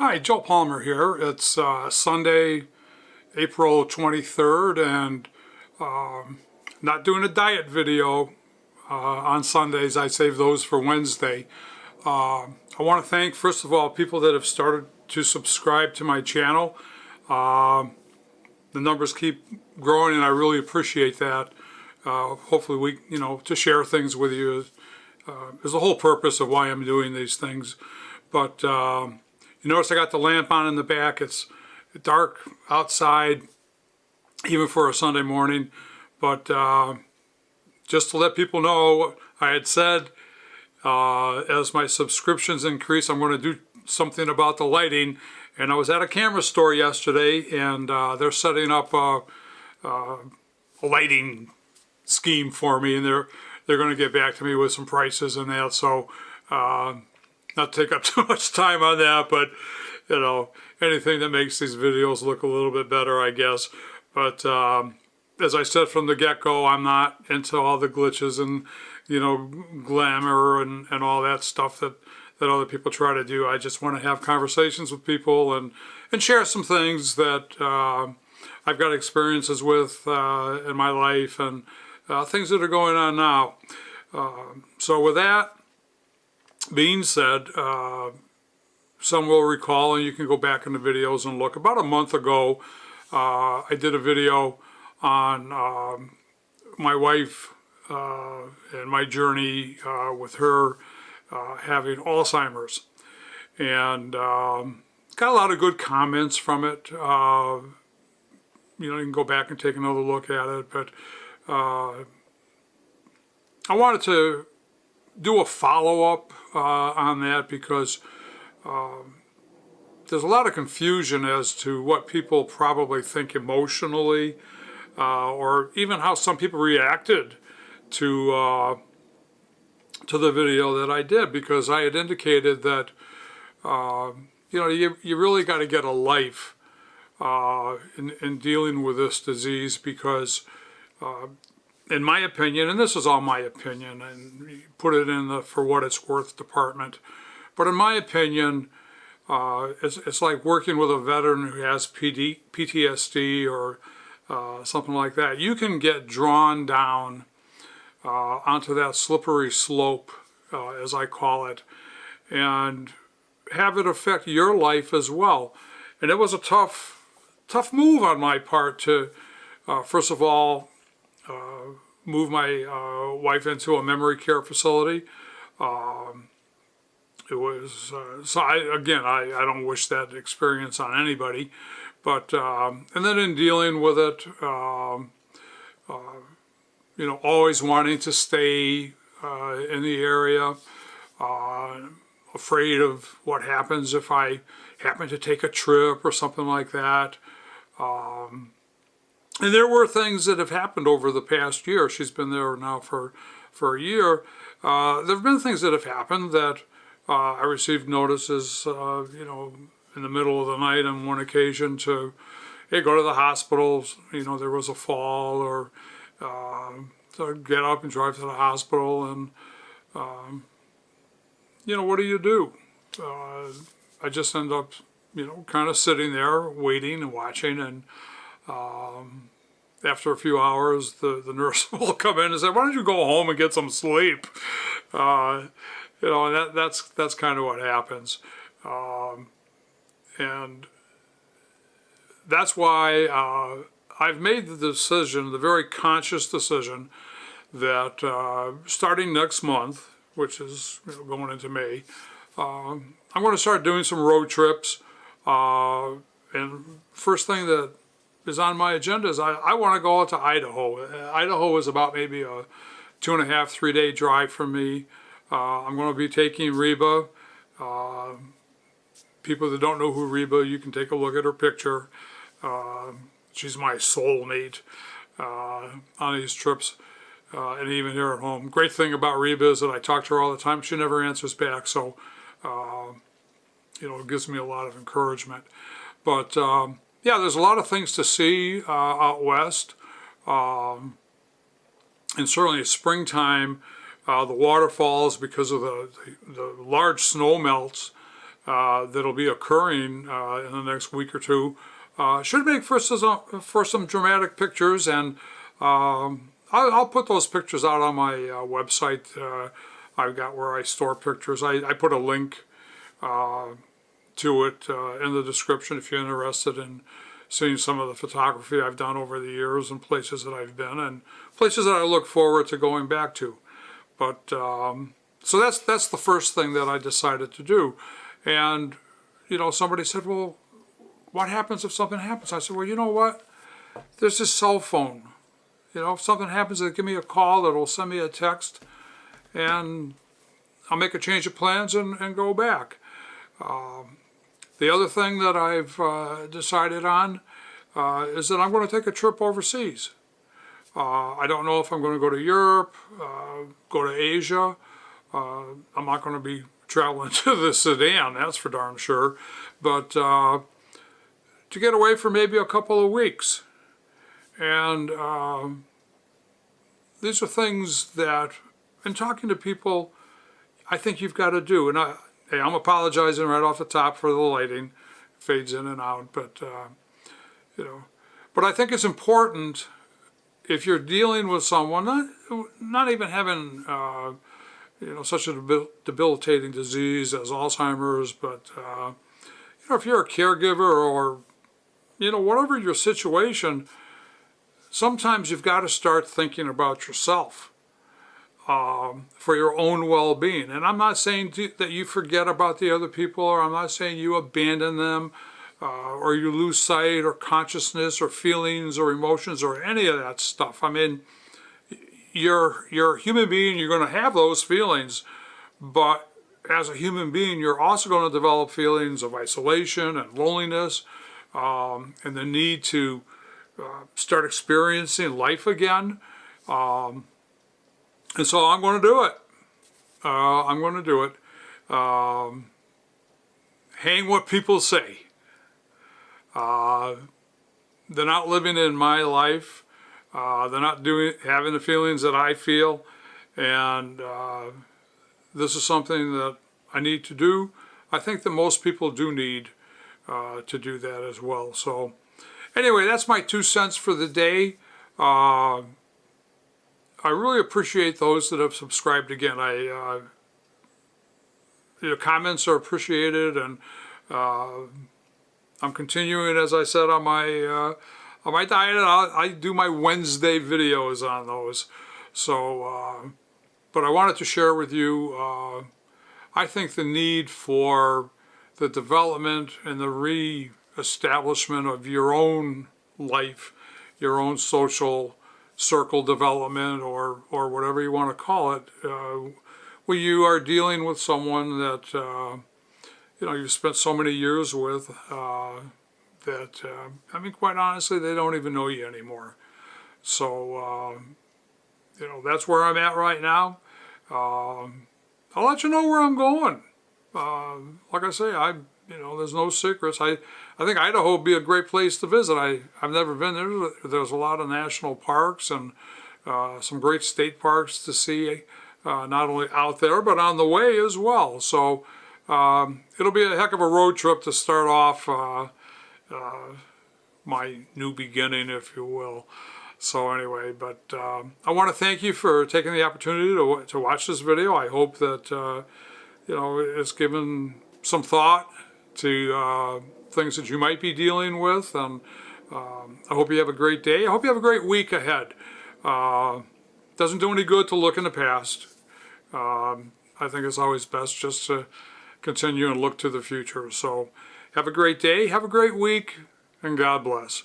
Hi, Joe Palmer here. It's Sunday, April 23rd, and not doing a diet video on Sundays. I save those for Wednesday. I want to thank, first of all, people that have started to subscribe to my channel. The numbers keep growing, and I really appreciate that. Hopefully to share things with you is the whole purpose of why I'm doing these things. But you notice I got the lamp on in the back. It's dark outside, even for a Sunday morning. But just to let people know, I had said as my subscriptions increase, I'm going to do something about the lighting. And I was at a camera store yesterday, and they're setting up a lighting scheme for me, and they're going to get back to me with some prices and that. So not to take up too much time on that, but anything that makes these videos look a little bit better, I guess. But as I said from the get-go, I'm not into all the glitches and glamour and all that stuff that other people try to do. I just want to have conversations with people and share some things that I've got experiences with in my life and things that are going on now. So with that being said, some will recall, and you can go back in the videos and look. About a month ago, I did a video on my wife and my journey with her having Alzheimer's, and got a lot of good comments from it. You can go back and take another look at it, but I wanted to do a follow-up on that because there's a lot of confusion as to what people probably think emotionally, or even how some people reacted to the video that I did, because I had indicated that you really got to get a life in dealing with this disease, because in my opinion, and this is all my opinion, and put it in the for what it's worth department, but in my opinion, it's like working with a veteran who has PTSD or something like that. You can get drawn down onto that slippery slope, as I call it, and have it affect your life as well. And it was a tough move on my part to, first of all, move my wife into a memory care facility. It was so I don't wish that experience on anybody, but and then in dealing with it, always wanting to stay in the area, afraid of what happens if I happen to take a trip or something like that. And there were things that have happened over the past year. She's been there now for a year. There have been things that have happened that I received notices, in the middle of the night on one occasion to, hey, go to the hospital. There was a fall, or to get up and drive to the hospital. And, what do you do? I just end up, kind of sitting there waiting and watching, and after a few hours, the nurse will come in and say, "Why don't you go home and get some sleep?" And that's kind of what happens, and that's why I've made the decision, the very conscious decision, that starting next month, which is going into May, I'm going to start doing some road trips. And first thing that is on my agenda is I want to go out to Idaho. Idaho is about maybe a 2.5, 3-day drive from me. I'm going to be taking Reba. People that don't know who Reba, you can take a look at her picture. She's my soulmate on these trips, and even here at home. Great thing about Reba is that I talk to her all the time. She never answers back, so it gives me a lot of encouragement. But yeah, there's a lot of things to see out west, and certainly in springtime, the waterfalls, because of the large snow melts, that'll be occurring in the next week or two should make for some dramatic pictures, and I'll put those pictures out on my website. I've got where I store pictures. I put a link to it in the description if you're interested in seeing some of the photography I've done over the years and places that I've been and places that I look forward to going back to. But so that's the first thing that I decided to do. And you know, somebody said, well, what happens if something happens? I said, well, you know what? There's this cell phone. You know, if something happens, they give me a call, it'll send me a text, and I'll make a change of plans and go back. The other thing that I've decided on is that I'm going to take a trip overseas. I don't know if I'm going to go to Europe, go to Asia. I'm not going to be traveling to the Sudan, that's for darn sure. But to get away for maybe a couple of weeks. And these are things that, in talking to people, I think you've got to do. And hey, I'm apologizing right off the top for the lighting. It fades in and out, but you know. But I think it's important if you're dealing with someone, not even having you know, such a debilitating disease as Alzheimer's, but you know, if you're a caregiver or you know, whatever your situation, sometimes you've got to start thinking about yourself for your own well-being. And I'm not saying that you forget about the other people, or I'm not saying you abandon them, or you lose sight or consciousness or feelings or emotions or any of that stuff. I mean, you're a human being, you're going to have those feelings, but as a human being, you're also going to develop feelings of isolation and loneliness, and the need to start experiencing life again. And so I'm going to do it. I'm going to do it. Hang what people say. They're not living in my life. They're not having the feelings that I feel. And this is something that I need to do. I think that most people do need to do that as well. So anyway, that's my 2 cents for the day. I really appreciate those that have subscribed again. Your comments are appreciated, and I'm continuing, as I said, on my diet. I do my Wednesday videos on those. So, but I wanted to share with you, I think the need for the development and the re-establishment of your own life, your own social circle development, or whatever you want to call it, when you are dealing with someone that you know, you've spent so many years with, that I mean, quite honestly, they don't even know you anymore. So you know, that's where I'm at right now. I'll let you know where I'm going. Like I say, you know, there's no secrets. I think Idaho would be a great place to visit. I've never been there. There's a lot of national parks and some great state parks to see, not only out there but on the way as well. So it'll be a heck of a road trip to start off my new beginning, if you will. So anyway, but I want to thank you for taking the opportunity to watch this video. I hope that you know, it's given some thought to things that you might be dealing with, and I hope you have a great day. I hope you have a great week ahead. Doesn't do any good to look in the past. I think it's always best just to continue and look to the future. So have a great day, have a great week, and God bless.